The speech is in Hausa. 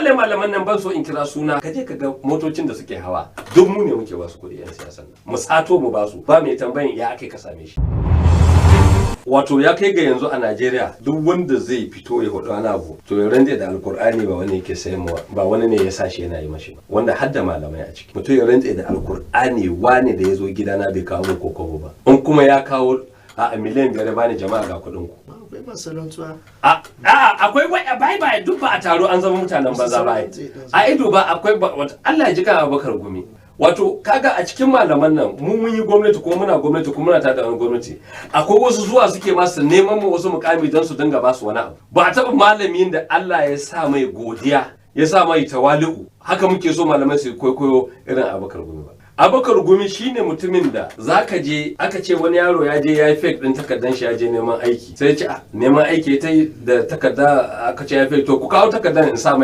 wallahi malaman nan ban so in kira suna kaje ka ga motocin da suke hawa duk mu ne muke ba su kuɗi yan siyasan nan mu sato mu ba su ba mai tambayin ya ake ka same shi. Wato ya kai ga yanzu a Najeriya duk wanda zai fito ya hudu wani abu to ya rande da alkur'ani ba wani yake sayan ba wani ne ya sa shi yana yi mashi ba wanda har da malamai a ciki mutum ya rande da alkur'ani wani da ya zo gidana bai kawo min kokobo ba in kuma ya kawo a miliyan 5 bani jama'a ga kuɗin ku. Akwai masarantuwa. Akwai bai duk ba a taro an zama mutanen banza bai a ido ba akwai Allah ya ji kan Abubakar Gumi. Wato kaga a cikin malaman nan mun yi gwamnati kuma muna gwamnati kuma muna tada wani gwamnati akwai wasu zuwa suke masu neman mu wasu mukami don su dinga ba su wani abu ba taɓa malamin da Allah ya sa mai godiya ya sa mai tawali'u haka muke so malamai su kwaikwayo irin Abubakar Gumi ba. Abubakar Gumi shine mutumin da zaka je aka ce wani yaro ya je ya yi fake din takardan shi ya je neman aiki sai ya ce neman aiki ta da takarda aka ce ya fake to ku kawo takardan in sa mai